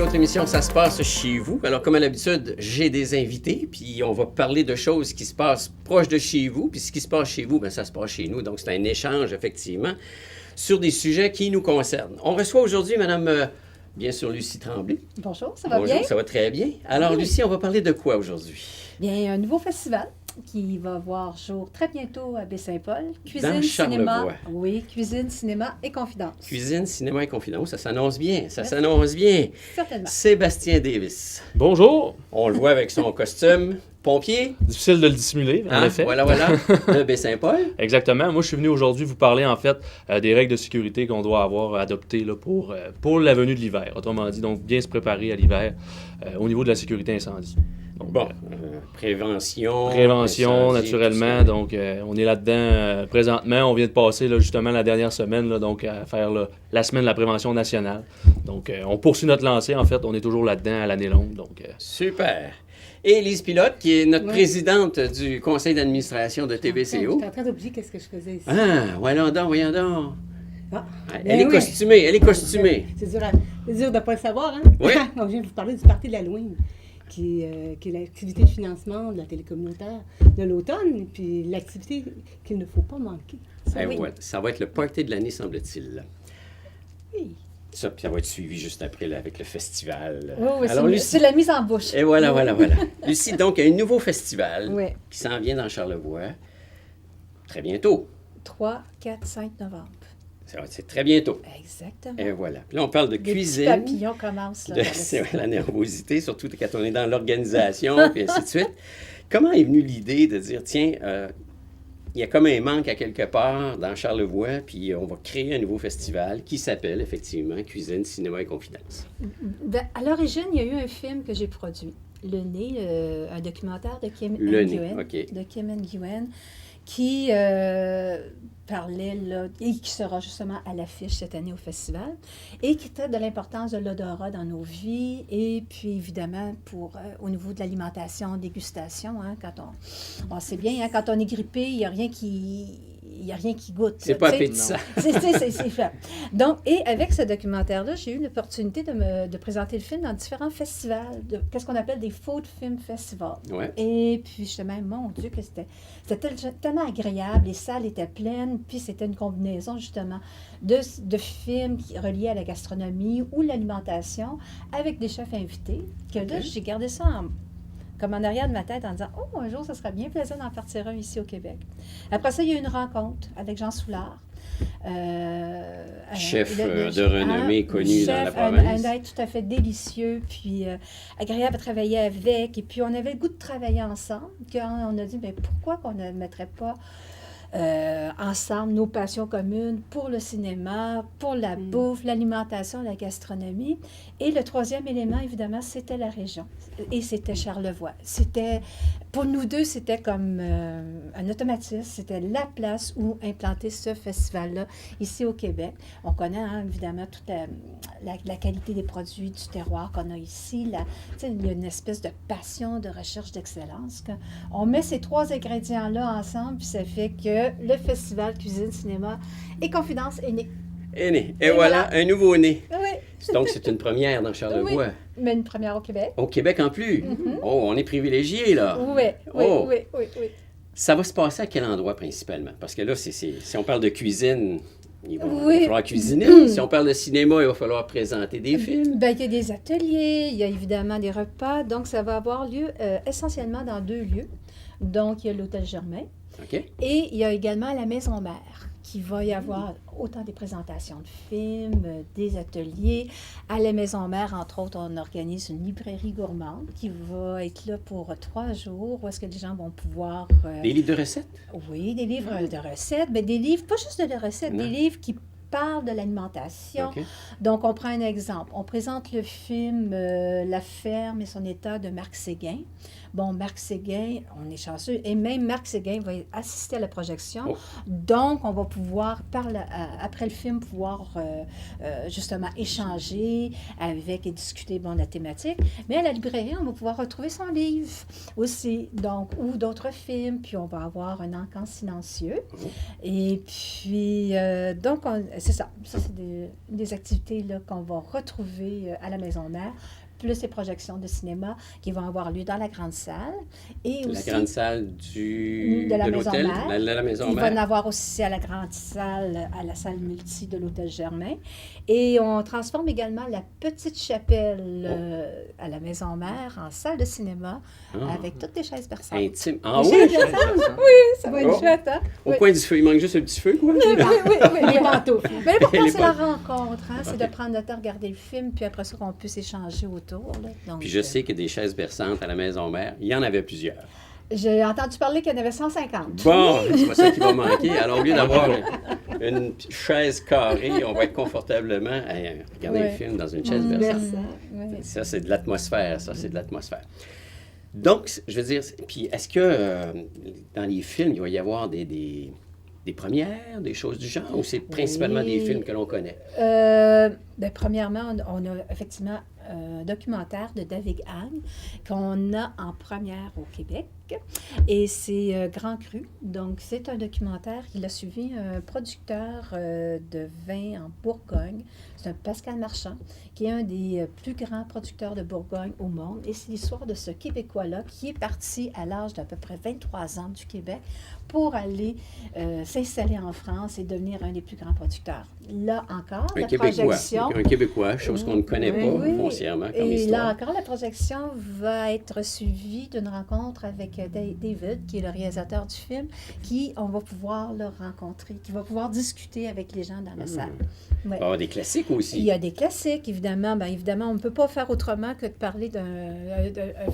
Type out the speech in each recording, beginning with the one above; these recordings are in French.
autre émission, ça se passe chez vous. Alors, comme à l'habitude, j'ai des invités, puis on va parler de choses qui se passent proche de chez vous. Puis ce qui se passe chez vous, bien, ça se passe chez nous. Donc, c'est un échange, effectivement, sur des sujets qui nous concernent. On reçoit aujourd'hui Mme, bien sûr, Lucie Tremblay. Bonjour, ça va bien? Bonjour, ça va très bien. Alors, Lucie, on va parler de quoi aujourd'hui? Bien, un nouveau festival qui va voir jour très bientôt à Baie-Saint-Paul. Dans Charlevoix. Oui, cuisine, cinéma et confidence. Cuisine, cinéma et confidence, ça s'annonce bien, ça s'annonce bien. Certainement. Sébastien Davis. Bonjour! On le voit avec son costume. Pompier. Difficile de le dissimuler, en effet. Voilà, de Baie-Saint-Paul. Exactement. Moi, je suis venu aujourd'hui vous parler, en fait, des règles de sécurité qu'on doit avoir adoptées là, pour la venue de l'hiver. Autrement dit, donc, bien se préparer à l'hiver au niveau de la sécurité incendie. Donc, prévention. Prévention, naturellement. Donc, on est là-dedans présentement. On vient de passer, là, justement, la dernière semaine, là, donc, à faire la semaine de la prévention nationale. Donc, on poursuit notre lancée, en fait. On est toujours là-dedans à l'année longue. Donc, Super. Et Lise Pilote, qui est notre présidente du conseil d'administration de TVCO. J'étais en train d'oublier qu'est-ce que je faisais ici. Voyons donc. Ah, elle est costumée. C'est dur de ne pas le savoir, hein? Oui. Donc, je viens de vous parler du Parti de l'Halloween, qui est l'activité de financement de la télécommunautaire de l'automne, puis l'activité qu'il ne faut pas manquer. Ça va être le party de l'année, semble-t-il. Oui. Ça va être suivi juste après là, avec le festival. Oui, alors, c'est la mise en bouche. Et voilà. Lucie, donc, il y a un nouveau festival qui s'en vient dans Charlevoix très bientôt. 3, 4, 5 novembre. C'est très bientôt. Exactement. Et voilà. Puis là, on parle de cuisine. Les papillons commencent. Là, c'est la nervosité, surtout quand on est dans l'organisation, puis ainsi de suite. Comment est venue l'idée de dire, tiens, il y a comme un manque à quelque part dans Charlevoix, puis on va créer un nouveau festival qui s'appelle effectivement Cuisine, cinéma et confidence. Ben, à l'origine, il y a eu un film que j'ai produit, Le Nez, un documentaire de Kim Nguyen, qui parlait, là, et qui sera justement à l'affiche cette année au festival, et qui traite de l'importance de l'odorat dans nos vies, et puis évidemment au niveau de l'alimentation, dégustation, hein, quand on sait bien, hein, quand on est grippé, il n'y a rien qui goûte. C'est pas appétissant. C'est fait. Donc, et avec ce documentaire-là, j'ai eu l'opportunité de présenter le film dans différents festivals, qu'est-ce qu'on appelle des Food Film Festivals. Ouais. Et puis, justement, mon Dieu, que c'était tellement agréable, les salles étaient pleines, puis c'était une combinaison, justement, de films reliés à la gastronomie ou l'alimentation avec des chefs invités, que là, j'ai gardé ça comme en arrière de ma tête en disant « Oh, un jour, ça serait bien plaisant d'en partir un ici au Québec. » Après ça, il y a eu une rencontre avec Jean Soulard. Chef de renommée connu dans la province. Un être tout à fait délicieux, puis agréable à travailler avec. Et puis, on avait le goût de travailler ensemble. Quand on a dit, mais pourquoi qu'on ne mettrait pas ensemble nos passions communes pour le cinéma, pour la bouffe, l'alimentation, la gastronomie. Et le troisième élément, évidemment, c'était la région. Et c'était Charlevoix. Pour nous deux, c'était comme un automatisme. C'était la place où implanter ce festival-là, ici au Québec. On connaît, hein, évidemment, toute la qualité des produits du terroir qu'on a ici. Il y a une espèce de passion, de recherche d'excellence. On met ces trois ingrédients-là ensemble, puis ça fait que le festival Cuisine, Cinéma et Confidence est né. Et voilà, un nouveau né. Oui. Donc, c'est une première dans Charlevoix. Oui, mais une première au Québec. Au Québec en plus. Mm-hmm. Oh, on est privilégiés, là. Oui. Ça va se passer à quel endroit principalement? Parce que là, si on parle de cuisine, il va falloir cuisiner. Si on parle de cinéma, il va falloir présenter des films. Ben, il y a des ateliers, il y a évidemment des repas. Donc, ça va avoir lieu essentiellement dans 2 lieux. Donc, il y a l'Hôtel Germain. Okay. Et il y a également la Maison Mère, qui va y avoir autant des présentations de films, des ateliers. À la Maison Mère, entre autres, on organise une librairie gourmande qui va être là pour 3 jours, où est-ce que les gens vont pouvoir... Des livres de recettes? Oui, des livres de recettes, mais des livres, pas juste de recettes, des livres qui parlent de l'alimentation. Okay. Donc, on prend un exemple. On présente le film La ferme et son état de Marc Séguin. Bon, Marc Séguin, on est chanceux, et même Marc Séguin va assister à la projection. Oh. Donc, on va pouvoir, après le film, justement échanger avec et discuter de la thématique. Mais à la librairie, on va pouvoir retrouver son livre aussi, donc, ou d'autres films, puis on va avoir un encan silencieux. Oh. Et puis, donc, c'est ça. Ça, c'est des activités là, qu'on va retrouver à la Maison Mère, plus les projections de cinéma qui vont avoir lieu dans la grande salle. Et aussi, La grande salle de la Maison l'hôtel, Mère. la Maison Il va en Mère. avoir aussi à la grande salle, à la salle multi de l'Hôtel Germain. Et on transforme également la petite chapelle à la Maison Mère en salle de cinéma Ah. avec toutes les chaises berçantes. Intime. Ah Les oui? chaises berçantes. Ça va être Oh. chouette, hein? Au Oui. coin du feu. Il manque juste un petit feu, quoi. Oui, oui, oui. Les pantoufles. Mais l'important, Les c'est la bonnes. rencontre. Hein? C'est Ok. de prendre le temps de regarder le film, puis après ça, qu'on puisse échanger autour. Là. Donc, Puis je sais qu'il y a des chaises berçantes à la Maison Mère. Il y en avait plusieurs. J'ai entendu parler qu'il y en avait 150. Bon, c'est pas ça qui va manquer. Alors, au lieu d'avoir une chaise carrée, on va être confortablement à regarder Ouais. le film dans une chaise Mm, berçante. oui. Ça, c'est de l'atmosphère. Ça, c'est de l'atmosphère. Donc, je veux dire, puis est-ce que dans les films, il va y avoir des premières, des choses du genre, ou c'est principalement des Oui. films que l'on connaît? Ben, premièrement, on a effectivement un documentaire de David Hagne qu'on a en première au Québec. Et c'est Grand Cru. Donc, c'est un documentaire. Il a suivi un producteur de vin en Bourgogne. C'est un Pascal Marchand, qui est un des plus grands producteurs de Bourgogne au monde. Et c'est l'histoire de ce Québécois-là qui est parti à l'âge d'à peu près 23 ans du Québec pour aller s'installer en France et devenir un des plus grands producteurs. Là encore, Un la Québécois. projection... Un Québécois, chose qu'on ne connaît Oui, pas oui. foncièrement comme Et histoire. là encore, la projection va être suivie d'une rencontre avec David, qui est le réalisateur du film, qui on va pouvoir le rencontrer, qui va pouvoir discuter avec les gens dans la salle. Il va Ouais. y avoir des classiques aussi. Il y a des classiques, évidemment. Bien, évidemment, on ne peut pas faire autrement que de parler d'un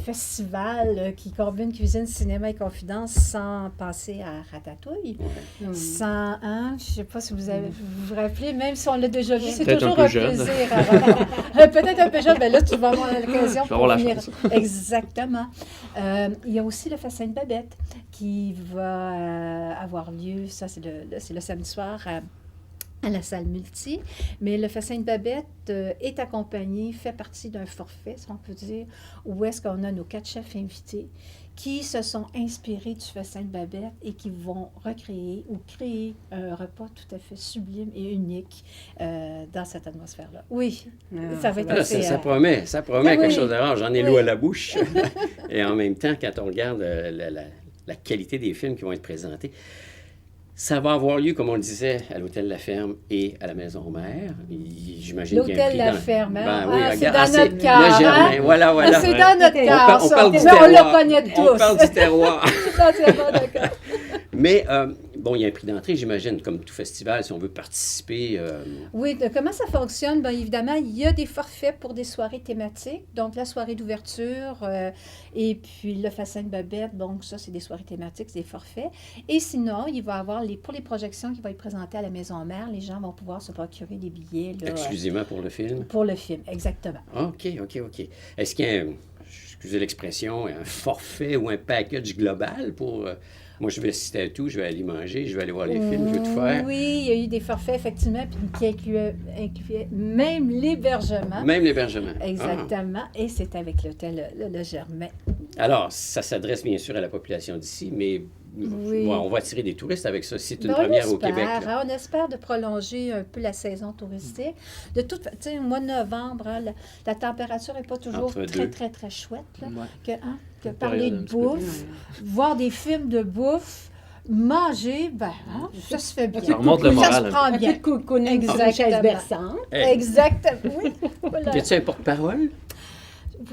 festival qui combine cuisine, cinéma et confidence sans passer à Ratatouille. Ouais. Sans, hein, je ne sais pas si vous vous rappelez, même si on l'a déjà vu, c'est Peut-être toujours un un peu jeune. plaisir. Peut-être un peu jeune, mais là, tu vas avoir l'occasion Je vais avoir la venir. chance. Exactement. Il y a aussi le Fassin de Babette qui va avoir lieu, ça c'est le samedi soir à la salle multi, mais le Fassin de Babette est accompagné, fait partie d'un forfait, si on peut dire, où est-ce qu'on a nos 4 chefs invités qui se sont inspirés du Fassin de Babette et qui vont recréer ou créer un repas tout à fait sublime et unique dans cette atmosphère-là. Oui, ça va être Là, assez... ça promet Ah quelque oui. chose de rare. J'en ai Oui. l'eau à la bouche. Et en même temps, quand on regarde la qualité des films qui vont être présentés, ça va avoir lieu, comme on le disait, à l'Hôtel La Ferme et à la Maison Mère. J'imagine qu'il y a un L'Hôtel prix La dans- Ferme, hein? Ben oui, Ah, c'est regarde, dans c'est notre cœur, le Germain. hein? Voilà, voilà. C'est dans notre On cœur, on ça. parle du Mais terroir. on le connaît tous. On parle du terroir. Je suis entièrement d'accord. Mais, bon, il y a un prix d'entrée, j'imagine, comme tout festival, si on veut participer. Oui, comment ça fonctionne? Bien, évidemment, il y a des forfaits pour des soirées thématiques. Donc, la soirée d'ouverture et puis le Fassin de Babette. Donc, ça, c'est des soirées thématiques, c'est des forfaits. Et sinon, il va y avoir, pour les projections qui vont être présentées à la Maison Mère, les gens vont pouvoir se procurer des billets là, Exclusivement pour le film. pour le film. Exactement. OK. Est-ce qu'il y a, excusez l'expression, un forfait ou un package global pour... moi, je vais assister à tout, je vais aller manger, je vais aller voir les films, je vais tout faire. Oui, il y a eu des forfaits, effectivement, puis qui incluaient même l'hébergement. Même l'hébergement. Exactement. Et c'est avec l'hôtel le Germain. Ah. Alors, ça s'adresse bien sûr à la population d'ici, mais Oui. ouais, on va attirer des touristes avec ça. C'est une Ben, première on au Québec. espère, là. hein, on espère de prolonger un peu la saison touristique. De toute façon, tu sais, au mois de novembre, hein, la température n'est pas toujours Entre très, deux. très, très chouette. Là, Ouais. que Une parler période de un petit peu bouffe, voir des films de bouffe, manger, ben, hein, ça se fait bien. Ça remonte le moral, Ça se un prend Un peu bien. de cocooning sur une Exactement. chaise berçante. Hey, Exactement. Oui. Voilà. y a-tu un porte-parole?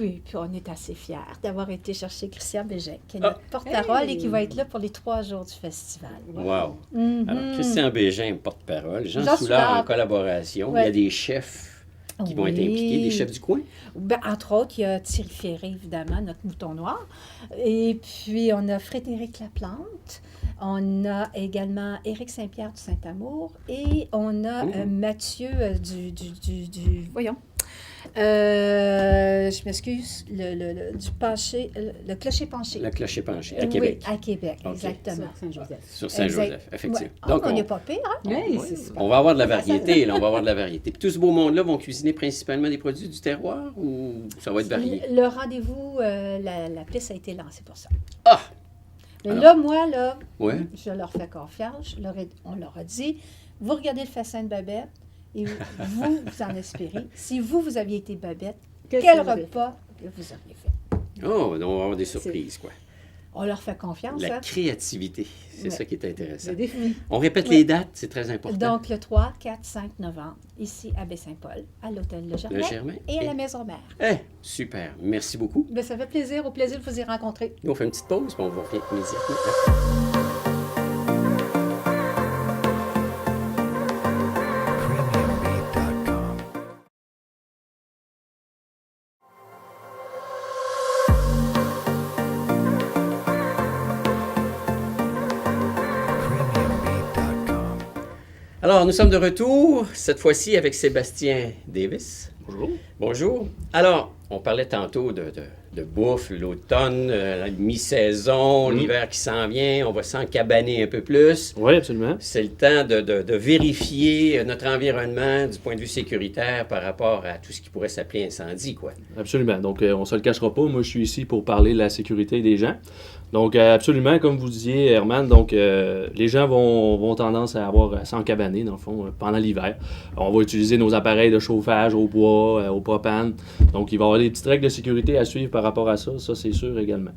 Oui, puis on est assez fiers d'avoir été chercher Christian Bégin, qui est Ah. notre porte-parole Hey. et qui va être là pour les 3 jours du festival. Wow. Mhm. Alors, Christian Bégin, porte-parole. Jean Jean Soulard en Soulard. collaboration. Ouais. Il y a des chefs qui vont être Oui. impliqués, des chefs du coin. Ben, entre autres, il y a Thierry Ferré, évidemment, notre mouton noir. Et puis, on a Frédéric Laplante. On a également Éric Saint-Pierre du Saint-Amour. Et on a Mathieu voyons. Je m'excuse, du penché, le clocher penché. Le clocher penché, à Oui, Québec, à Québec, Ok. exactement. Saint-Joseph. sur Saint-Joseph, effectivement. Ouais. Ah, Donc, on on, n'est pas pire, hein? Oui, c'est super. on va avoir de la variété, là, on va avoir de la variété. Puis tout ce beau monde-là vont cuisiner principalement des produits du terroir ou ça va être varié? Le rendez-vous, la piste a été lancée pour ça. Ah! Mais Alors. là, moi, là, Ouais. je leur fais confiance. On leur a dit, vous regardez le fassin de Babette et vous en espérez. Si vous aviez été Babette, quel repas vous auriez fait? Oh, on va avoir des surprises, quoi. On leur fait confiance. La Hein? créativité, c'est Ouais. ça qui est intéressant. Le défi. On répète Ouais. les dates, c'est très important. Donc, le 3, 4, 5 novembre, ici à Baie-Saint-Paul, à l'hôtel Le Germain, Le Germain. et à la Maison Mère. Super. Merci beaucoup. Ben, ça fait plaisir, au plaisir de vous y rencontrer. Nous, on fait une petite pause, puis on va revenir immédiatement. Premiumbeat.com. Premiumbeat.com. Alors, nous sommes de retour, cette fois-ci avec Sébastien Davis. Bonjour. Bonjour. Alors, on parlait tantôt de bouffe, l'automne, la mi-saison, l'hiver qui s'en vient, on va s'encabaner un peu plus. Oui, absolument. C'est le temps de vérifier notre environnement du point de vue sécuritaire par rapport à tout ce qui pourrait s'appeler incendie, quoi. Absolument. Donc, on ne se le cachera pas. Moi, je suis ici pour parler de la sécurité des gens. Donc, absolument, comme vous disiez, Herman, donc, les gens vont tendance à s'encabaner, dans le fond, pendant l'hiver. On va utiliser nos appareils de chauffage au bois, au propane. Donc, il va y avoir des petites règles de sécurité à suivre par rapport à ça. Ça, c'est sûr également.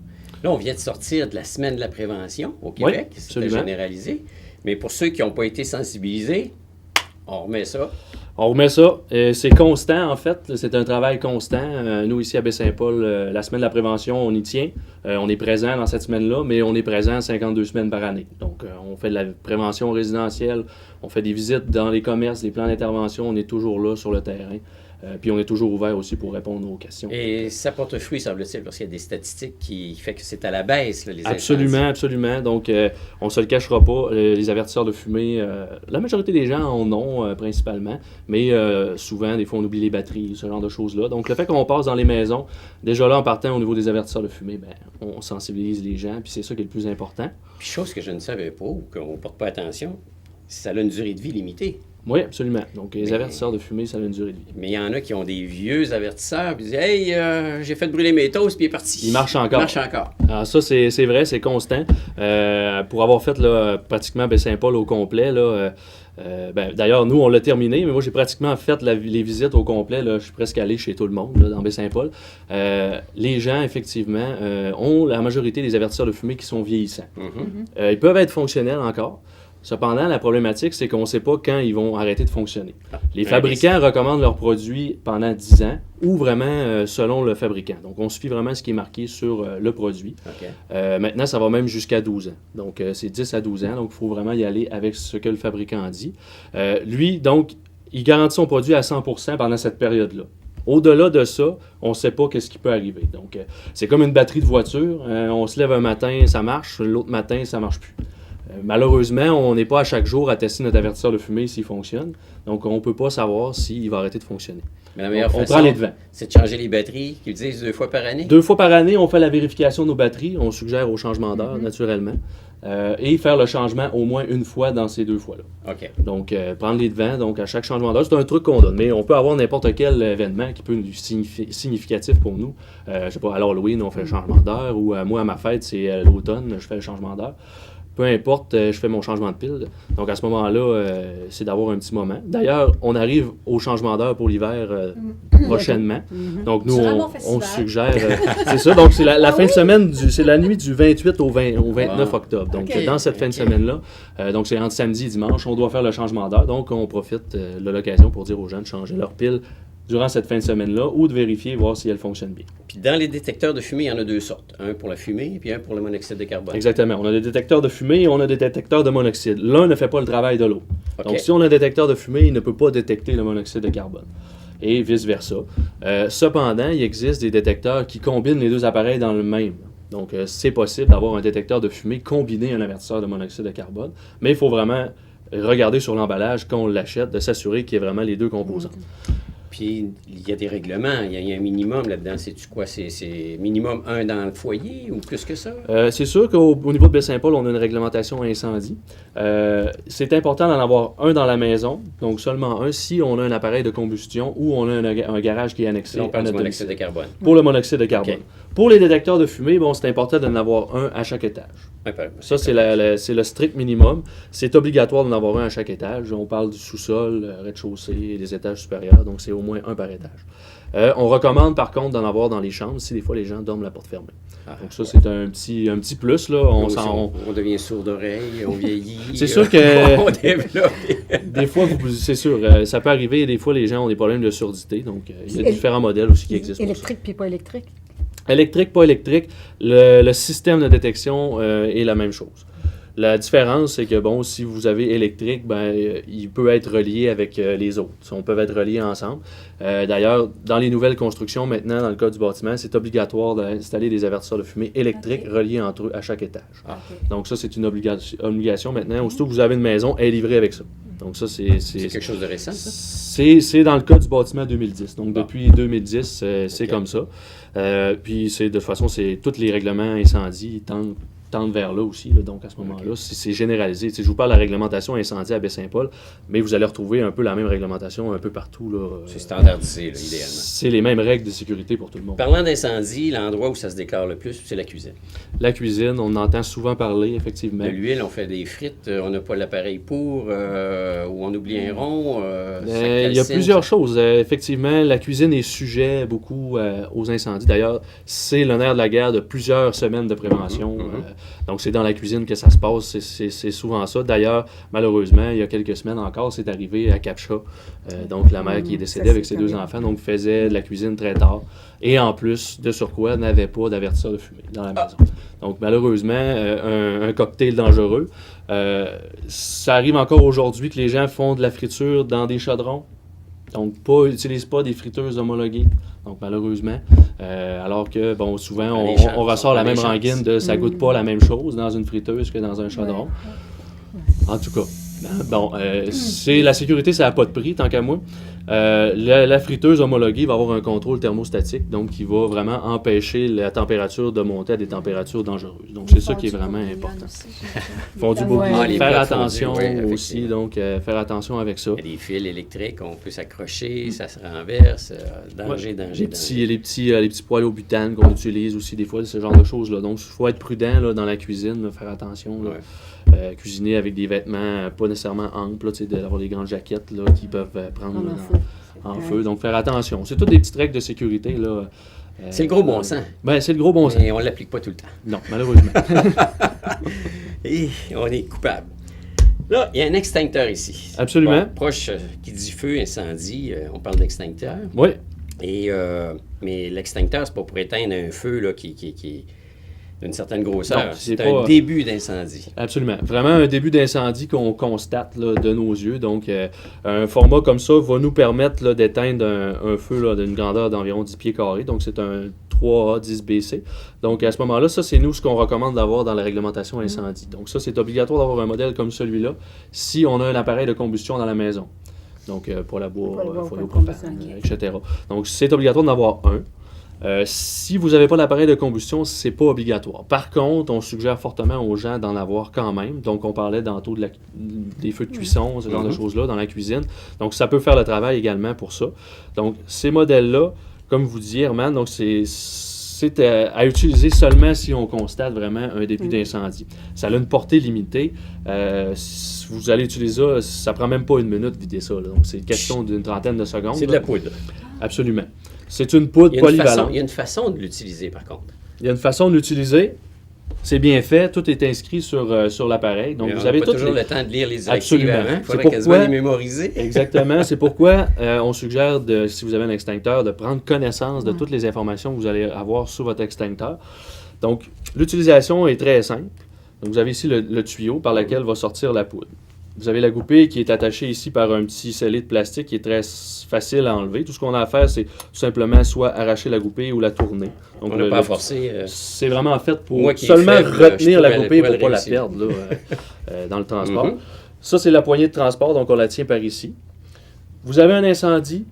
Là, on vient de sortir de la semaine de la prévention au Québec. C'était absolument. généralisé. Mais pour ceux qui n'ont pas été sensibilisés, on remet ça. On remet ça. C'est constant, en fait. C'est un travail constant. Nous, ici à Baie-Saint-Paul, la semaine de la prévention, on y tient. On est présent dans cette semaine-là, mais on est présent 52 semaines par année. Donc, on fait de la prévention résidentielle, on fait des visites dans les commerces, des plans d'intervention. On est toujours là sur le terrain. Puis on est toujours ouvert aussi pour répondre aux questions. Et ça porte fruit, semble-t-il, parce qu'il y a des statistiques qui font que c'est à la baisse, là, les Absolument, incendies. absolument. Donc, on ne se le cachera pas. Les avertisseurs de fumée, la majorité des gens en ont principalement, mais souvent, des fois, on oublie les batteries, ce genre de choses-là. Donc, le fait qu'on passe dans les maisons, déjà là, en partant au niveau des avertisseurs de fumée, ben, on sensibilise les gens, puis c'est ça qui est le plus important. Puis chose que je ne savais pas ou qu'on ne porte pas attention, ça a une durée de vie limitée. Oui, absolument. Donc, les Mais- avertisseurs de fumée, ça a une durée de vie. Mais il y en a qui ont des vieux avertisseurs, puis ils disent « Hey, j'ai fait brûler mes toasts, puis il est parti. » Il marche encore. Il marche encore. Alors ça, c'est vrai, c'est constant. Pour avoir fait là, pratiquement Baie-Saint-Paul au complet, là, ben, d'ailleurs, nous, on l'a terminé, mais moi, j'ai pratiquement fait les visites au complet. Là, je suis presque allé chez tout le monde là, dans Baie-Saint-Paul. Les gens, effectivement, ont la majorité des avertisseurs de fumée qui sont vieillissants. Mhm. Ils peuvent être fonctionnels encore. Cependant, la problématique, c'est qu'on ne sait pas quand ils vont arrêter de fonctionner. Les fabricants recommandent leurs produits pendant 10 ans ou vraiment selon le fabricant. Donc, on suit vraiment ce qui est marqué sur le produit. OK. Maintenant, ça va même jusqu'à 12 ans. Donc, c'est 10 à 12 ans. Donc, il faut vraiment y aller avec ce que le fabricant dit. Lui, donc, il garantit son produit à 100% pendant cette période-là. Au-delà de ça, on ne sait pas qu'est-ce qui peut arriver. Donc, c'est comme une batterie de voiture. On se lève un matin, ça marche. L'autre matin, ça ne marche plus. Malheureusement, on n'est pas à chaque jour à tester notre avertisseur de fumée s'il fonctionne. Donc, on ne peut pas savoir s'il va arrêter de fonctionner. Mais la meilleure On façon, prend les devants. c'est de changer les batteries, qu'ils disent 2 fois par année. 2 fois par année, on fait la vérification de nos batteries. On suggère au changement d'heure, naturellement. Et faire le changement au moins une fois dans ces 2 fois-là. OK. Donc, prendre les devants, donc à chaque changement d'heure, c'est un truc qu'on donne. Mais on peut avoir n'importe quel événement qui peut être significatif pour nous. Je sais pas, à l'Halloween, on fait le changement d'heure. Ou moi, à ma fête, c'est l'automne, je fais le changement d'heure. Peu importe, je fais mon changement de pile. Donc, à ce moment-là, c'est d'avoir un petit moment. D'ailleurs, on arrive au changement d'heure pour l'hiver prochainement. Donc, nous, Durant mon on festival. suggère... c'est ça, donc c'est la fin de semaine, c'est la nuit du 28 au 29 octobre. Donc, Ok. dans cette fin de Ok. semaine-là, donc c'est entre samedi et dimanche, on doit faire le changement d'heure. Donc, on profite de l'occasion pour dire aux gens de changer leur pile durant cette fin de semaine-là ou de vérifier, voir si elle fonctionne bien. Puis dans les détecteurs de fumée, il y en a 2 sortes. Un pour la fumée, puis un pour le monoxyde de carbone. Exactement. On a des détecteurs de fumée et on a des détecteurs de monoxyde. L'un ne fait pas le travail de l'autre. OK. Donc, si on a un détecteur de fumée, il ne peut pas détecter le monoxyde de carbone. Et vice-versa. Cependant, il existe des détecteurs qui combinent les deux appareils dans le même. Donc, c'est possible d'avoir un détecteur de fumée combiné à un avertisseur de monoxyde de carbone. Mais il faut vraiment regarder sur l'emballage quand on l'achète, de s'assurer qu'il y ait vraiment les deux composants. Puis il y a des règlements, il y a un minimum là-dedans. C'est-tu quoi? C'est minimum un dans le foyer ou plus que ça? C'est sûr qu'au niveau de Baie-Saint-Paul, on a une réglementation incendie. C'est important d'en avoir un dans la maison, donc seulement un si on a un appareil de combustion ou on a un garage qui est annexé Là, on à parle du notre monoxyde domicile. de carbone. Pour le monoxyde de carbone. OK. Pour les détecteurs de fumée, bon, c'est important d'en avoir un à chaque étage. Ouais, Ça, c'est le strict minimum. C'est obligatoire d'en avoir un à chaque étage. On parle du sous-sol, rez-de-chaussée et des étages supérieurs, donc c'est au moins un par étage. On recommande par contre d'en avoir dans les chambres si des fois les gens dorment la porte fermée. Ah, Donc ça, c'est un petit plus. Là. on devient sourd d'oreille, on vieillit. C'est sûr que- on développe. Des fois, c'est sûr, ça peut arriver. Des fois, les gens ont des problèmes de surdité. Donc, il y a Et- différents modèles aussi qui existent. pour ça. Électrique puis pas électrique. Électrique, pas électrique, le système de détection est la même chose. La différence, c'est que, bon, si vous avez électrique, il peut être relié avec les autres. On peut être reliés ensemble. D'ailleurs, dans les nouvelles constructions, maintenant, dans le cas du bâtiment, c'est obligatoire d'installer des avertisseurs de fumée électriques reliés entre eux à chaque étage. Ah. Donc ça, c'est une obligation maintenant. Aussitôt que vous avez une maison, elle est livrée avec ça. Donc ça, c'est quelque chose de récent, ça? c'est dans le cas du bâtiment 2010. Donc Bon. depuis 2010, c'est Ok. comme ça. Puis de toute façon, tous les règlements incendie tendent vers là aussi. Là. Donc à ce moment-là, c'est généralisé. Tu sais, je vous parle de la réglementation incendie à Baie-Saint-Paul, mais vous allez retrouver un peu la même réglementation un peu partout. Là. C'est standardisé, là, idéalement. C'est les mêmes règles de sécurité pour tout le monde. Parlant d'incendie, l'endroit où ça se déclare le plus, c'est la cuisine. La cuisine, on entend souvent parler, effectivement. De l'huile, on fait des frites, on n'a pas l'appareil pour, ou on oublie un rond. Ça Il y a calcine, plusieurs ça. choses. Effectivement, la cuisine est sujet beaucoup aux incendies. D'ailleurs, c'est le nerf de la guerre de plusieurs semaines de prévention. Donc, c'est dans la cuisine que ça se passe. C'est souvent ça. D'ailleurs, malheureusement, il y a quelques semaines encore, c'est arrivé à Capcha. Donc, la mère qui est décédée ça, avec c'est ses deux terrible. enfants, donc faisait de la cuisine très tard. Et en plus, de surcroît, n'avait pas d'avertisseur de fumée dans la maison. Donc, malheureusement, un cocktail dangereux. Ça arrive encore aujourd'hui que les gens font de la friture dans des chaudrons. Donc, n'utilisent pas des friteuses homologuées. Donc, malheureusement. Alors que, bon, souvent, Les chances, on ressort la les même chances. rengaine de ça goûte pas la même chose dans une friteuse que dans un chaudron. En tout cas, bon, c'est la sécurité, ça n'a pas de prix, tant qu'à moi. La friteuse homologuée va avoir un contrôle thermostatique, donc qui va vraiment empêcher la température de monter à des températures dangereuses. Donc, c'est ça qui est vraiment important. Fondu bourguignon, Ah, les faire plats attention fondus, oui, aussi, effectivement. donc faire attention avec ça. Il y a des fils électriques, on peut s'accrocher, ça se renverse. Danger, danger, danger. Les petits poêles au butane qu'on utilise aussi des fois, ce genre de choses-là. Donc, il faut être prudent là, dans la cuisine, là, faire attention. Là. Ouais. Cuisiner avec des vêtements pas nécessairement amples, là, tu sais, d'avoir des grandes jaquettes là, qui peuvent prendre là, en feu. Donc, faire attention. C'est toutes des petites règles de sécurité. Là. C'est le gros bon sens. Ben, c'est le gros bon sens. Mais on ne l'applique pas tout le temps. Non, malheureusement. Et on est coupable. Là, il y a un extincteur ici. Absolument. Bon, proche, qui dit feu, incendie, on parle d'extincteur. Oui, Et, mais l'extincteur, c'est pas pour éteindre un feu là, qui est d'une certaine grosseur. Non, c'est C'est pas- un début d'incendie. absolument. Vraiment un début d'incendie qu'on constate là, de nos yeux. Donc, un format comme ça va nous permettre là, d'éteindre un feu là, d'une grandeur d'environ 10 pieds carrés. Donc, c'est un 3A 10BC. Donc, à ce moment-là, ça, c'est nous ce qu'on recommande d'avoir dans la réglementation incendie. Donc, ça, c'est obligatoire d'avoir un modèle comme celui-là si on a un appareil de combustion dans la maison. Donc, pour la bois, Pour le bois, foyer au pour le propane, combustion. etc. Donc, c'est obligatoire d'en avoir un. Si vous n'avez pas d'appareil de combustion, c'est pas obligatoire. Par contre, on suggère fortement aux gens d'en avoir quand même. Donc, on parlait tantôt des feux de cuisson, ce genre de choses-là dans la cuisine. Donc, ça peut faire le travail également pour ça. Donc, ces modèles-là, comme vous disiez, Herman, donc c'est à utiliser seulement si on constate vraiment un début d'incendie. Ça a une portée limitée. Si vous allez utiliser ça, ça prend même pas une minute de vider ça. Là. Donc, c'est une question d'une trentaine de secondes. C'est de là. la poudre. Absolument. C'est une poudre polyvalente. Il y a une façon de l'utiliser, par contre. Il y a une façon de l'utiliser. C'est bien fait. Tout est inscrit sur l'appareil. Donc, Mais vous on n'a avez pas toutes toujours les... le temps de lire les directives Absolument. avant. Il C'est faudrait pourquoi- quasiment les mémoriser. Exactement. C'est pourquoi on suggère, si vous avez un extincteur, de prendre connaissance de toutes les informations que vous allez avoir sur votre extincteur. Donc, l'utilisation est très simple. Donc, vous avez ici le tuyau par lequel va sortir la poudre. Vous avez la goupille qui est attachée ici par un petit scellé de plastique qui est très facile à enlever. Tout ce qu'on a à faire, c'est tout simplement soit arracher la goupille ou la tourner. Donc, On n'a pas à forcer. c'est vraiment fait pour Moi qui est seulement faible, retenir je la pourrais- goupille pour pourrais ne pas le la réussir. perdre là, dans le transport. Mhm. Ça, c'est la poignée de transport, donc on la tient par ici. Vous avez un incendie,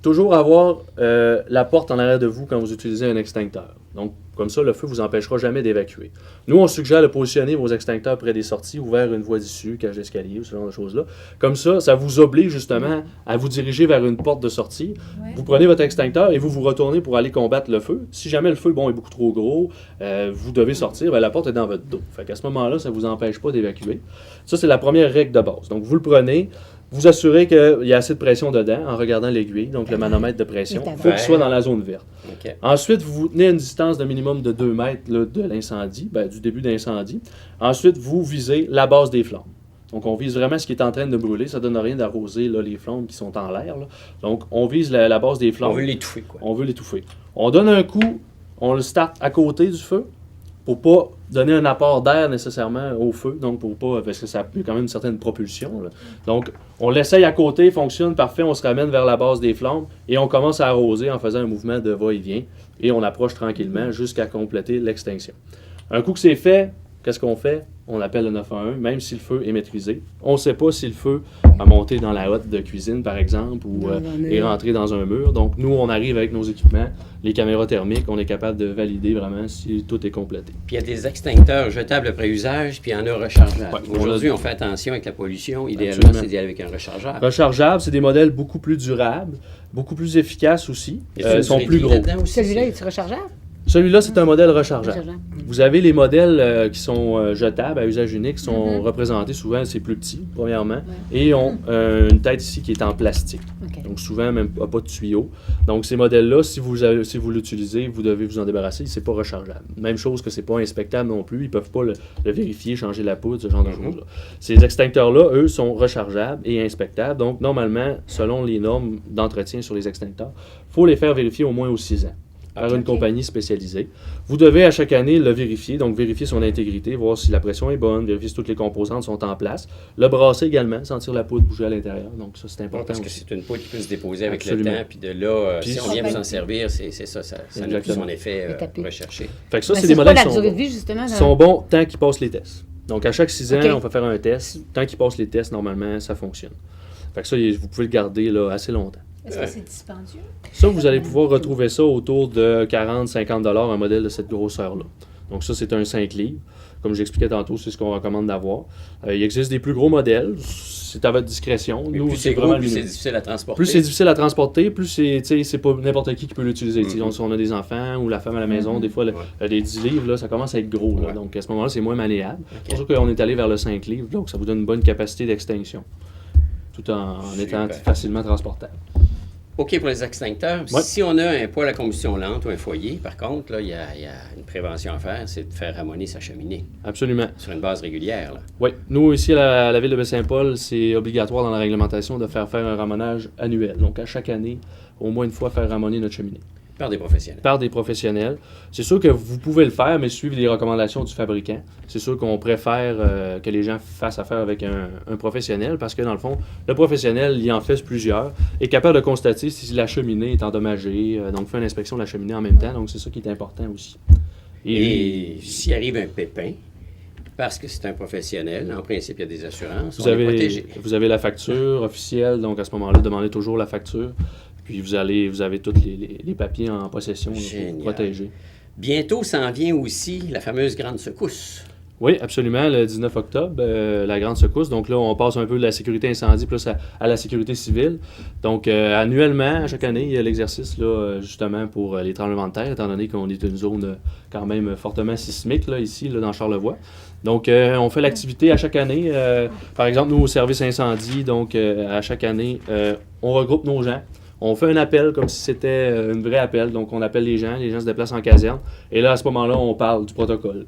toujours avoir la porte en arrière de vous quand vous utilisez un extincteur. Donc, comme ça, le feu ne vous empêchera jamais d'évacuer. Nous, on suggère de positionner vos extincteurs près des sorties ou vers une voie d'issue, cage d'escalier ou ce genre de choses-là. Comme ça vous oblige justement à vous diriger vers une porte de sortie. Ouais. Vous prenez votre extincteur et vous vous retournez pour aller combattre le feu. Si jamais le feu est beaucoup trop gros, vous devez sortir, la porte est dans votre dos. Fait qu'à ce moment-là, ça ne vous empêche pas d'évacuer. Ça, c'est la première règle de base. Donc, vous le prenez. Vous assurez qu'il y a assez de pression dedans en regardant l'aiguille, donc le manomètre de pression. Il faut qu'il soit dans la zone verte. OK. Ensuite, vous vous tenez à une distance de minimum de 2 mètres là, de l'incendie, du début d'incendie. Ensuite, vous visez la base des flammes. Donc, on vise vraiment ce qui est en train de brûler. Ça ne donne rien d'arroser là, les flammes qui sont en l'air. Là. Donc, on vise la base des flammes. On veut l'étouffer, quoi. On veut l'étouffer. On donne un coup, on le start à côté du feu pour ne pas donner un apport d'air nécessairement au feu, donc pour pas, parce que ça a quand même une certaine propulsion. Là. Donc, on l'essaye à côté, fonctionne parfait, on se ramène vers la base des flammes et on commence à arroser en faisant un mouvement de va-et-vient et on approche tranquillement jusqu'à compléter l'extinction. Un coup que c'est fait, qu'est-ce qu'on fait? On appelle le 911, même si le feu est maîtrisé. On ne sait pas si le feu a monté dans la hotte de cuisine, par exemple, ou est rentré dans un mur. Donc, nous, on arrive avec nos équipements, les caméras thermiques, on est capable de valider vraiment si tout est complété. Puis il y a des extincteurs jetables après usage, puis il y en a rechargeables. Ouais, Aujourd'hui, on fait attention avec la pollution. Idéalement, Absolument. c'est d'y aller avec un rechargeable. Rechargeables, c'est des modèles beaucoup plus durables, beaucoup plus efficaces aussi. Y a-t-il Ils sont une plus durée de gros. vie là-dedans aussi? Celui-là, est-il rechargeable? Celui-là, c'est un modèle rechargeable. Rechargeable. Vous avez les modèles qui sont jetables à usage unique, qui sont représentés souvent, c'est plus petit, premièrement, et ont une tête ici qui est en plastique. OK. Donc souvent, même pas de tuyau. Donc ces modèles-là, si vous l'utilisez, vous devez vous en débarrasser, c'est pas rechargeable. Même chose que c'est pas inspectable non plus, ils peuvent pas le vérifier, changer la poudre, ce genre de choses-là. Ces extincteurs-là, eux, sont rechargeables et inspectables. Donc normalement, selon les normes d'entretien sur les extincteurs, il faut les faire vérifier au moins aux 6 ans. Par une compagnie spécialisée. Vous devez à chaque année le vérifier, donc vérifier son intégrité, voir si la pression est bonne, vérifier si toutes les composantes sont en place. Le brasser également, sentir la poudre bouger à l'intérieur. Donc ça, c'est important Parce que aussi. c'est une poudre qui peut se déposer avec Absolument. le temps, puis de là, Puis si on vient pour s'en servir, c'est ça n'a plus Exactement. son effet Le tapis. recherché. Fait que ça, Mais c'est des quoi modèles la qui sont durée de bons. vie, justement? Ils sont bons tant qu'ils passent les tests. Donc à chaque 6 ans, OK. on va faire un test. Tant qu'ils passent les tests, normalement, ça fonctionne. Fait que ça, vous pouvez le garder là, assez longtemps. Est-ce que c'est dispendieux? Ça, vous allez pouvoir retrouver ça autour de 40-50 $, un modèle de cette grosseur-là. Donc ça, c'est un 5 livres. Comme j'expliquais tantôt, c'est ce qu'on recommande d'avoir. Il existe des plus gros modèles. C'est à votre discrétion. Mais Nous, plus c'est vraiment gros, le plus c'est minimum. difficile à transporter. Plus c'est difficile à transporter, plus c'est pas n'importe qui peut l'utiliser. Si on a des enfants ou la femme à la maison, des fois, les 10 livres, là, ça commence à être gros. Là. Ouais. Donc à ce moment-là, c'est moins malléable. Ok. C'est pour ça qu'on est allé vers le 5 livres, donc ça vous donne une bonne capacité d'extinction, tout en étant Super. facilement transportable. OK pour les extincteurs. Ouais. Si on a un poêle à combustion lente ou un foyer, par contre, là, il y a une prévention à faire, c'est de faire ramoner sa cheminée Absolument. sur une base régulière. Là. Oui, nous ici à la ville de Baie-Saint-Paul, c'est obligatoire dans la réglementation de faire un ramonage annuel. Donc à chaque année, au moins une fois, faire ramoner notre cheminée. Par des professionnels. Par des professionnels. C'est sûr que vous pouvez le faire, mais suivre les recommandations du fabricant. C'est sûr qu'on préfère que les gens fassent affaire avec un professionnel parce que dans le fond, le professionnel, il en fait plusieurs, est capable de constater si la cheminée est endommagée, donc fait une inspection de la cheminée en même temps. Donc c'est ça qui est important aussi. Et s'il arrive un pépin, parce que c'est un professionnel, en principe, il y a des assurances, Vous on est protégé. avez la facture officielle, donc à ce moment-là, demandez toujours la facture. Puis vous avez tous les papiers en possession là, Génial. pour protéger. Bientôt s'en vient aussi la fameuse grande secousse. Oui, absolument, le 19 octobre, la grande secousse. Donc là, on passe un peu de la sécurité incendie plus à la sécurité civile. Donc annuellement, à chaque année, il y a l'exercice là, justement pour les tremblements de terre, étant donné qu'on est une zone quand même fortement sismique là, ici, là, dans Charlevoix. Donc, on fait l'activité à chaque année. Par exemple, nous, au service incendie, donc à chaque année, on regroupe nos gens. On fait un appel comme si c'était un vrai appel. Donc, on appelle les gens se déplacent en caserne. Et là, à ce moment-là, on parle du protocole.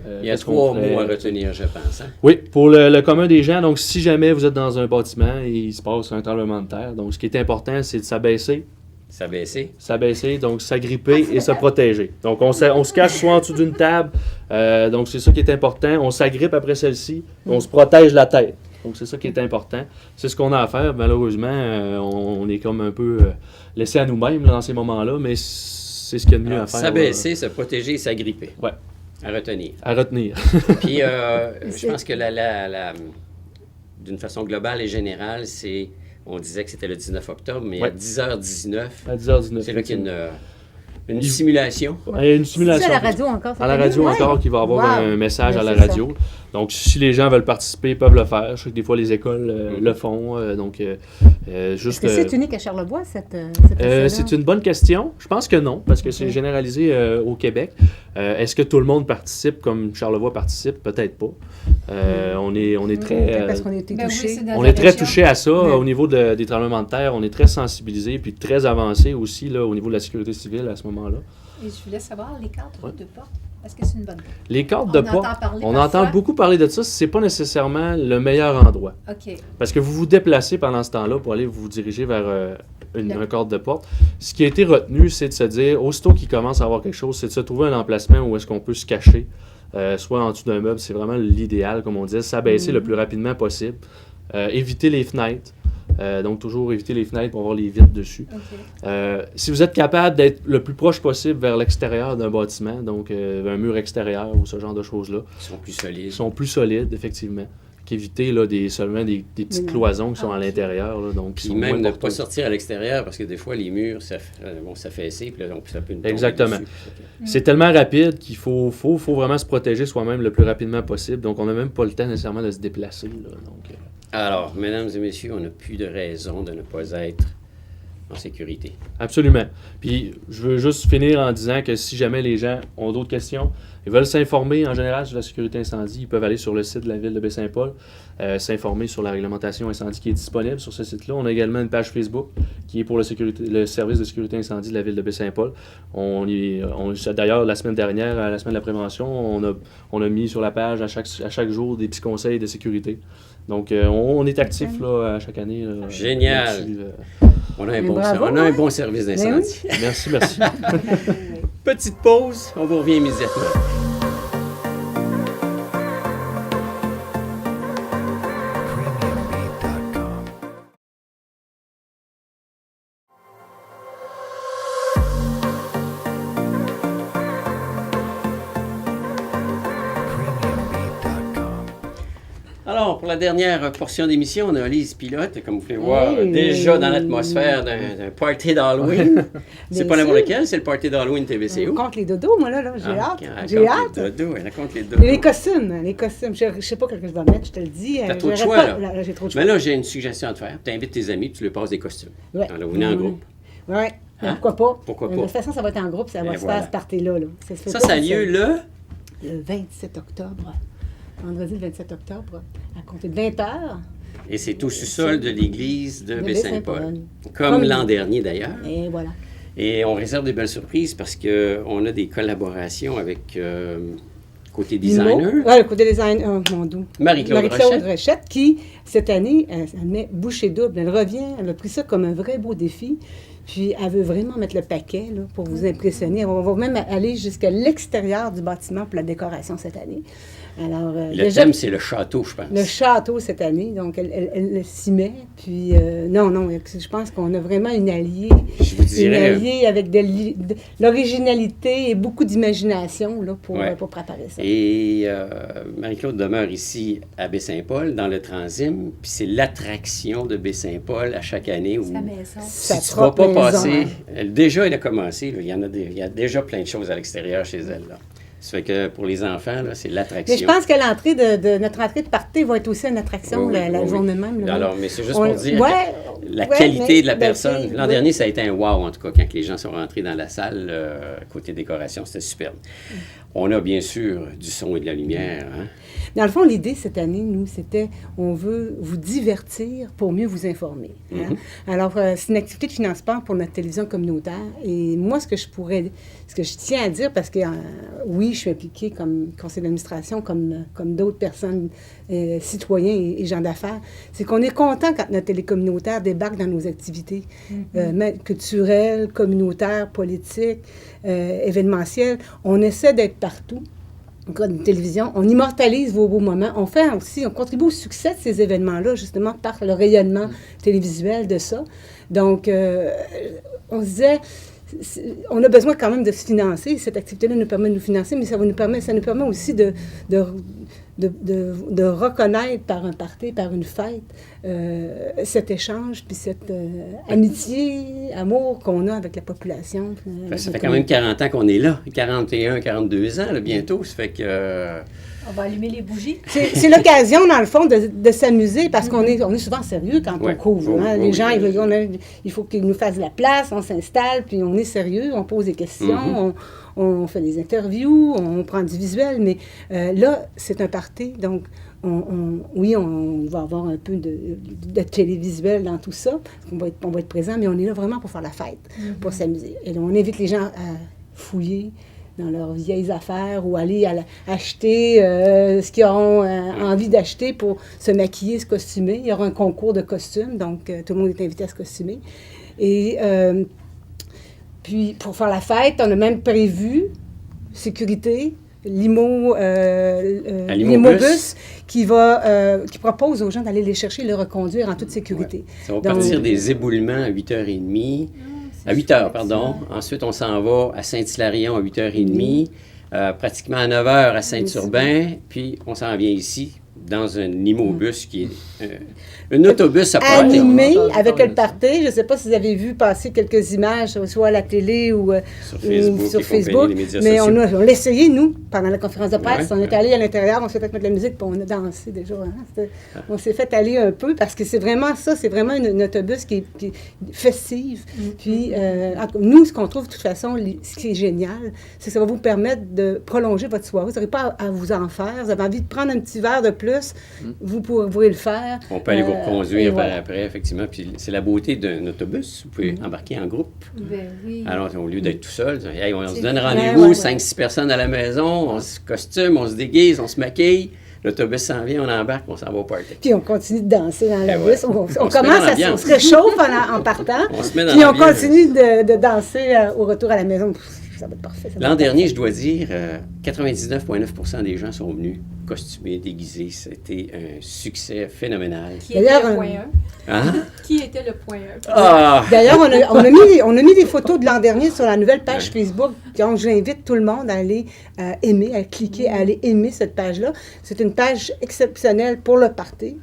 Il y a qu'est-ce qu'on 3 ferait? mots à retenir, je pense. Hein? Oui, pour le commun des gens, donc si jamais vous êtes dans un bâtiment et il se passe un tremblement de terre, donc ce qui est important, c'est de s'abaisser, donc s'agripper et se protéger. Donc on se cache soit en dessous d'une table, donc c'est ça qui est important, on s'agrippe après celle-ci, on se protège la tête. Donc c'est ça qui est important. C'est ce qu'on a à faire. Malheureusement, on est comme un peu laissé à nous-mêmes là, dans ces moments-là, mais c'est ce qu'il y a de mieux à faire. S'abaisser, se protéger et s'agripper. Ouais. À retenir. À retenir. Puis, je pense que d'une façon globale et générale, c'est On disait que c'était le 19 octobre, mais Ouais. à 10h19, À 10h19. c'est là qu'il y a une simulation. Il y a une C'est simulation. à la radio encore. cette À la année? radio Ouais. encore, qu'il va y avoir Wow. un message Ouais, à la c'est ça. radio. Donc, si les gens veulent participer, ils peuvent le faire. Je sais que des fois, les écoles le font. Est-ce Juste, que c'est unique à Charlevoix, cette c'est une bonne question. Je pense que non, parce que c'est Ok. généralisé au Québec. Est-ce que tout le monde participe comme Charlevoix participe? Peut-être pas. On est très... Parce qu'on a été Ben oui, touchés. c'est dans On la est très région. touché à ça Ouais. au niveau des tremblements de terre. On est très sensibilisé puis très avancé aussi là, au niveau de la sécurité civile à ce moment-là. Et je voulais savoir, les cadres Ouais. de porte, est-ce que c'est une bonne porte? Les cartes On de entend porte, parler on parfois. entend beaucoup parler de ça. C'est pas nécessairement le meilleur endroit. OK. Parce que vous vous déplacez pendant ce temps-là pour aller vous diriger vers un cadre de porte. Ce qui a été retenu, c'est de se dire, aussitôt qu'il commence à avoir quelque chose, c'est de se trouver un emplacement où est-ce qu'on peut se cacher, soit en dessous d'un meuble. C'est vraiment l'idéal, comme on disait, s'abaisser le plus rapidement possible. Éviter les fenêtres. Donc, toujours éviter les fenêtres pour avoir les vitres dessus. OK. Si vous êtes capable d'être le plus proche possible vers l'extérieur d'un bâtiment, donc un mur extérieur ou ce genre de choses-là, Ils sont plus ils solides. sont plus solides, effectivement, qu'éviter là, seulement des petites cloisons qui sont à l'intérieur. Là, donc, qui Puis sont même moins ne pas porteuses. sortir à l'extérieur parce que des fois, les murs, ça s'affaisser, puis là, donc, ça peut nous tomber Exactement. dessus. C'est tellement rapide qu'il faut vraiment se protéger soi-même le plus rapidement possible. Donc, on n'a même pas le temps nécessairement de se déplacer. Là, donc, Alors, mesdames et messieurs, on n'a plus de raison de ne pas être en sécurité. absolument. Puis, je veux juste finir en disant que si jamais les gens ont d'autres questions, ils veulent s'informer en général sur la sécurité incendie, ils peuvent aller sur le site de la ville de Baie-Saint-Paul, s'informer sur la réglementation incendie qui est disponible sur ce site-là. On a également une page Facebook qui est pour le service de sécurité incendie de la ville de Baie-Saint-Paul. D'ailleurs, la semaine dernière, à la semaine de la prévention, on a mis sur la page à chaque jour des petits conseils de sécurité. Donc, on est actif là, à chaque année. Là, Génial. là-dessus, On a un, Mais bon, bravo, on a un ouais. bon service d'incendie. Merci, merci. Petite pause, on vous revient immédiatement. Premiumbeat.com. Premiumbeat.com. Alors, pour la dernière portion d'émission, on a Lise Pilote, comme vous pouvez voir, Hey. déjà dans l'atmosphère d'un party d'Halloween. C'est Bien pas n'importe sûr. lequel, c'est le party d'Halloween TVCO. On compte les dodos, moi, là. J'ai Ah, hâte. elle J'ai compte hâte. les dodos, elle compte les Et dodos. les costumes. Je sais pas quel que je vais mettre, je te le dis. T'as trop de j'aurais choix, pas- là. J'ai trop de choix. Mais là, j'ai une suggestion à te faire. Tu invites tes amis, tu leur passes des costumes. Ouais. Halloween en groupe. Ouais. Hein? Pourquoi pas? Pourquoi De pas? toute façon, ça va être en groupe, ça va Et se voilà. faire ce party-là. Là. se fait Ça, pas ça a tout lieu seul. le... Le 27 octobre. Vendredi le 27 octobre, à compter de 20h. Et c'est au sous-sol de l'église de De Baie-Saint-Paul. Baie-Saint-Paul. Comme l'an dernier, d'ailleurs. Et voilà. Et on réserve des belles surprises parce qu'on a des collaborations avec côté designer. Oui, le côté design, mon doux. Marie-Claude Rochette. Rochette, qui, cette année, elle met bouchée double. Elle revient, elle a pris ça comme un vrai beau défi. Puis, elle veut vraiment mettre le paquet là, pour vous impressionner. On va même aller jusqu'à l'extérieur du bâtiment pour la décoration cette année. Alors, Le déjà, thème, c'est le château, je pense. le château cette année, donc elle s'y met. Puis, non, je pense qu'on a vraiment une alliée. Je vous Une dirais... alliée avec de l'originalité et beaucoup d'imagination là, Ouais. pour préparer ça. Et Marie-Claude demeure ici à Baie-Saint-Paul, dans le Transim, puis c'est l'attraction de Baie-Saint-Paul à chaque année où... Sa maison. Si Sa tu ne vas pas propre maison, passer... hein. Déjà, elle a commencé. Là. Il y a déjà plein de choses à l'extérieur chez elle. Là. Ça fait que pour les enfants, là, c'est l'attraction. Mais je pense que l'entrée de notre entrée de party va être aussi une attraction Oui, oui, la oui, oui. journée même. là. Alors, mais c'est juste On- pour dire ouais, la ouais, qualité mais- de la ben, personne. c'est- L'an oui. dernier, ça a été un wow, en tout cas, quand les gens sont rentrés dans la salle, côté décoration, c'était superbe. On a bien sûr du son et de la lumière. Hein? Dans le fond, l'idée cette année, nous, c'était on veut vous divertir pour mieux vous informer. Hein? Alors, c'est une activité de financement pour notre télévision communautaire. Et moi, ce que je tiens à dire, parce que oui, je suis impliquée comme conseil d'administration, comme d'autres personnes, citoyens et gens d'affaires, c'est qu'on est content quand notre télécommunautaire débarque dans nos activités culturelles, communautaires, politiques, événementielles. On essaie d'être partout. Une télévision, on immortalise vos beaux moments. On contribue au succès de ces événements-là, justement, par le rayonnement télévisuel de ça. Donc, on se disait, on a besoin quand même de se financer. Cette activité-là nous permet de nous financer, mais ça nous permet aussi de reconnaître par un party, par une fête, cet échange, puis cette amitié, amour qu'on a avec la population. Ça fait quand même 40 ans qu'on est là, 41, 42 ans là, bientôt, ça fait que... On va allumer les bougies. C'est l'occasion, dans le fond, de s'amuser, parce qu'on est souvent sérieux quand on couvre. Hein. Les gens, il faut qu'ils nous fassent la place, on s'installe, puis on est sérieux, on pose des questions, on fait des interviews, on prend du visuel, mais là, c'est un party, donc oui, on va avoir un peu de télévisuel dans tout ça, on va être présent, mais on est là vraiment pour faire la fête, pour s'amuser. Et là, on invite les gens à fouiller dans leurs vieilles affaires ou aller acheter ce qu'ils auront envie d'acheter pour se maquiller, se costumer. Il y aura un concours de costumes, donc tout le monde est invité à se costumer. Et puis, pour faire la fête, on a même prévu sécurité, Limobus qui propose aux gens d'aller les chercher et les reconduire en toute sécurité. Ouais. Ça va partir des éboulements à 8h30. À 8 h, pardon. Ensuite, on s'en va à Saint-Hilarion à 8h30, pratiquement à 9 h à Saint-Urbain, puis on s'en vient ici dans un Limobus qui est un autobus à party. Animé avec le party. Je ne sais pas si vous avez vu passer quelques images, soit à la télé ou sur Facebook. Mais on l'a essayé, nous, pendant la conférence de presse. On est allé à l'intérieur, on s'est fait mettre de la musique, puis on a dansé déjà. Hein. On s'est fait aller un peu parce que c'est vraiment ça, c'est vraiment un autobus qui est festif. Puis, nous, ce qu'on trouve de toute façon, ce qui est génial, c'est que ça va vous permettre de prolonger votre soirée. Vous n'aurez pas à vous en faire. Vous avez envie de prendre un petit verre de plus, vous pourrez le faire. On peut aller vous reconduire par après, effectivement. Puis c'est la beauté d'un autobus. Vous pouvez embarquer en groupe. Ben oui. Alors, au lieu d'être tout seul, on se donne rendez-vous, 5-6 personnes à la maison, on se costume, on se déguise, on se maquille. L'autobus s'en vient, on embarque, on s'en va au party. Puis on continue de danser dans le bus. On commence on se réchauffe en partant. On se met dans puis on l'ambiance. continue de danser au retour à la maison. Ça va être parfait. L'an dernier, je dois dire, 99,9% des gens sont venus costumés, déguisés. C'était un succès phénoménal. Qui était le point 1? Hein? Qui était le point 1? Ah! D'ailleurs, on a mis des photos de l'an dernier sur la nouvelle page Facebook. Donc, j'invite tout le monde à aller aimer, à cliquer, à aller aimer cette page-là. C'est une page exceptionnelle pour le party.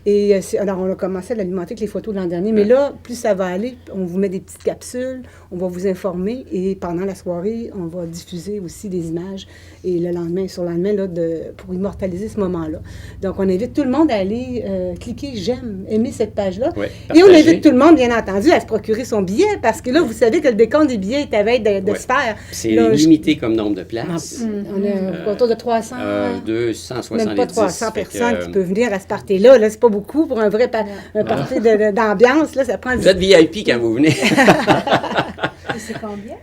Et alors, on a commencé à l'alimenter avec les photos de l'an dernier. Mais là, plus ça va aller, on vous met des petites capsules, on va vous informer. Et pendant la soirée, on va diffuser aussi des images. Et le lendemain, sur le lendemain, là, pour immortaliser ce moment-là. Donc, on invite tout le monde à aller cliquer « J'aime », aimer cette page-là. Oui, et on invite tout le monde, bien entendu, à se procurer son billet. Parce que là, vous savez que le décompte des billets est à veille de se faire. C'est limité comme nombre de places. On a autour de 300. 270. Même pas 300 personnes qui peuvent venir à ce party-là. Là, c'est pas beaucoup pour un vrai party d'ambiance. Là, ça prend Vous êtes VIP quand vous venez. Et c'est combien?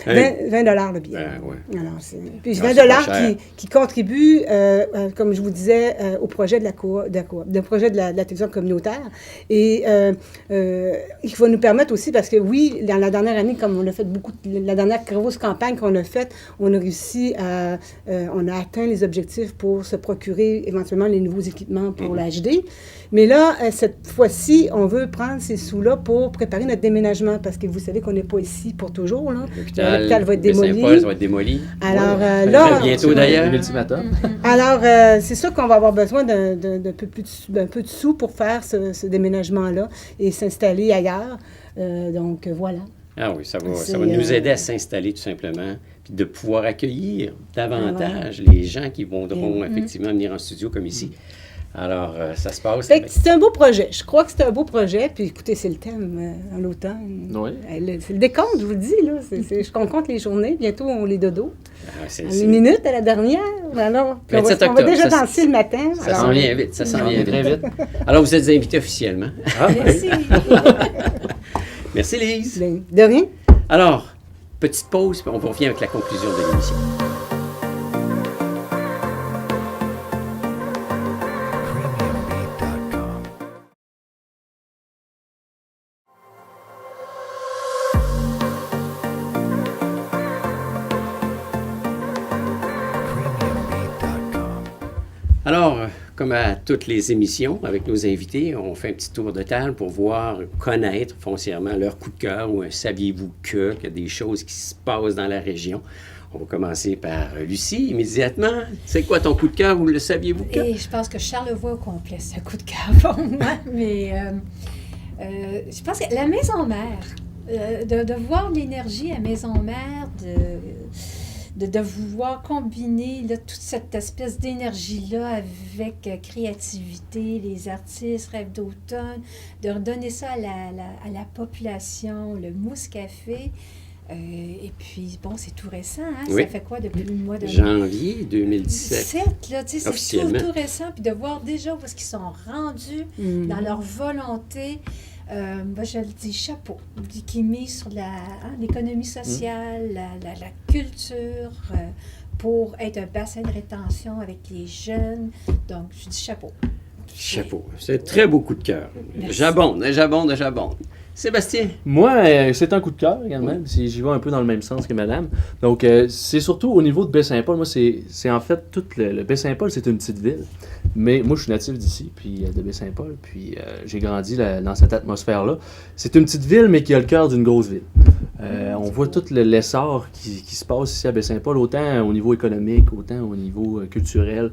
20 $ le billet. Ouais. Alors, puis 20 $ qui contribuent, comme je vous disais, au projet de la télévision communautaire. Et il va nous permettre aussi, parce que oui, dans la dernière année, comme on a fait la dernière grosse campagne qu'on a faite, on a réussi on a atteint les objectifs pour se procurer éventuellement les nouveaux équipements pour l'HD. Mais là, cette fois-ci, on veut prendre ces sous-là pour préparer notre déménagement, parce que vous savez qu'on n'est pas ici pour toujours. Là. L'hôpital va être démoli. Saint-Paul va être démoli. Alors là, bientôt d'ailleurs. L'ultimatum. Alors, c'est sûr qu'on va avoir besoin d'un peu de sous pour faire ce déménagement-là et s'installer ailleurs. Donc, voilà. Ah oui, ça va nous aider à s'installer tout simplement, puis de pouvoir accueillir davantage les gens qui voudront effectivement venir en studio comme ici. Alors, ça se passe. C'est un beau projet. Je crois que c'est un beau projet. Puis écoutez, c'est le thème en l'automne. Oui. C'est le décompte, je vous le dis. Là. On compte les journées. Bientôt, on les dodo. Une minute à la dernière. Alors, on va déjà danser le matin. Ça s'en vient vite. Ça s'en vient très vite. Alors, vous êtes invités officiellement. Merci. Merci, Lise. De rien. Alors, petite pause, puis on revient avec la conclusion de l'émission. Premiumbeat.com. Premiumbeat.com. Alors, comme à toutes les émissions, avec nos invités, on fait un petit tour de table pour connaître foncièrement leur coup de cœur ou un saviez-vous qu'il y a des choses qui se passent dans la région. On va commencer par Lucie, immédiatement. C'est quoi ton coup de cœur? Vous le saviez-vous? Et je pense que Charlevoix au complet, c'est un coup de cœur pour moi. Mais je pense que la maison mère, de voir l'énergie à maison mère, de vouloir combiner là, toute cette espèce d'énergie-là avec créativité, les artistes, rêve d'automne, de redonner ça à la population, le mousse café. Et puis, bon, c'est tout récent, hein? Oui. Ça fait quoi depuis le mois de Janvier 2017. là, tu sais, c'est Officiellement. tout récent. Puis de voir déjà où est-ce qu'ils sont rendus dans leur volonté. Moi, je le dis, chapeau, qui mise sur l'économie sociale, la culture, pour être un bassin de rétention avec les jeunes. Donc, je dis chapeau. Chapeau. C'est un très beau coup de cœur. Merci. J'abonde. Sébastien? Moi, c'est un coup de cœur également. Si j'y vais un peu dans le même sens que madame. Donc, c'est surtout au niveau de Baie-Saint-Paul. Moi, c'est en fait tout le Baie-Saint-Paul, c'est une petite ville. Mais moi, je suis natif d'ici, puis de Baie-Saint-Paul. Puis j'ai grandi dans cette atmosphère-là. C'est une petite ville, mais qui a le cœur d'une grosse ville. On voit tout l'essor qui se passe ici à Baie-Saint-Paul, autant au niveau économique, autant au niveau culturel,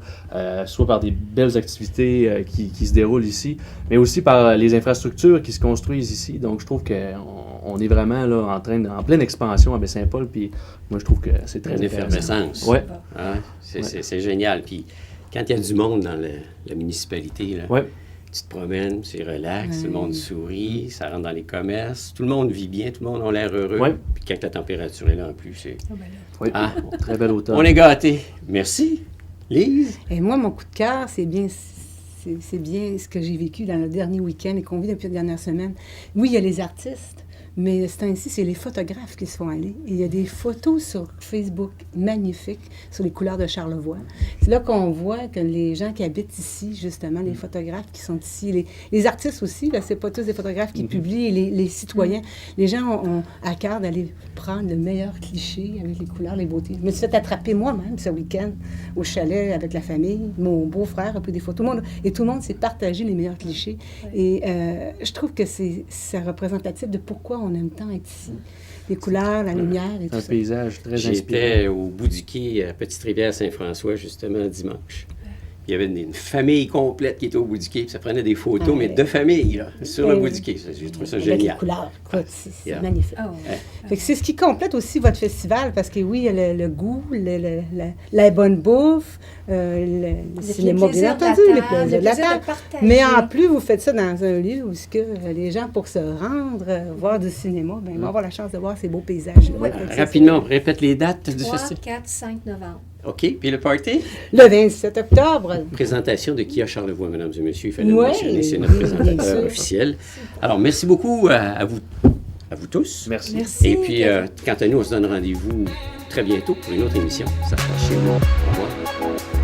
soit par des belles activités qui se déroulent ici, mais aussi par les infrastructures qui se construisent ici. Donc, je trouve qu'on est vraiment là, en pleine expansion à Baie-Saint-Paul, puis moi, je trouve que c'est très Une intéressant. effervescence. Ouais. Hein? C'est génial. Puis quand il y a du monde dans la municipalité, là, Ouais. tu te promènes, c'est relax, tout le monde sourit, ça rentre dans les commerces, tout le monde vit bien, tout le monde a l'air heureux. Ouais. Puis quand la température est là en plus, c'est... Ah, ben là. Oui. Ah. Très bel automne. On est gâtés. Merci. Lise? Et moi, mon coup de cœur, c'est bien ce que j'ai vécu dans le dernier week-end et qu'on vit depuis la dernière semaine. Oui, il y a les artistes, mais c'est ainsi, c'est les photographes qui se font aller. Et il y a des photos sur Facebook magnifiques sur les couleurs de Charlevoix. C'est là qu'on voit que les gens qui habitent ici, justement, les photographes qui sont ici, les artistes aussi, là, c'est pas tous des photographes qui publient, les citoyens, les gens ont à cœur d'aller prendre le meilleur cliché avec les couleurs, les beautés. Je me suis fait attraper moi-même ce week-end au chalet avec la famille. Mon beau-frère a pris des photos. Et tout le monde s'est partagé les meilleurs clichés. Et je trouve que c'est représentatif de pourquoi on aime tant être ici. Les couleurs, la lumière et tout Un ça. paysage très inspirant. J'étais au bout du quai à Petite-Rivière-Saint-François, justement, dimanche. Il y avait une famille complète qui était au bout du quai, puis ça prenait des photos, mais de famille, là, sur le Oui, bout oui. du quai. J'ai trouvé ça Avec les génial. couleurs. Écoute, c'est Yeah. magnifique. Ah, ouais. Fait que c'est ce qui complète aussi votre festival, parce que oui, il y a le goût, la bonne bouffe, le cinéma, bien entendu, le plaisir de la table. Mais en plus, vous faites ça dans un lieu où ce que les gens, pour se rendre, voir du cinéma, ben, vont avoir la chance de voir ces beaux paysages. Ouais. Rapidement, on répète les dates du 3, festival. 4, 5 novembre. OK, puis le party? Le 27 octobre. Présentation de Kia Charlevoix, mesdames et messieurs. Il fallait le Ouais, mentionner, c'est notre oui, bien présentateur sûr. officiel. Alors, merci beaucoup à vous tous. Merci. Merci. Et puis, quant à nous, on se donne rendez-vous très bientôt pour une autre émission. Ça se passe chez nous. Au revoir.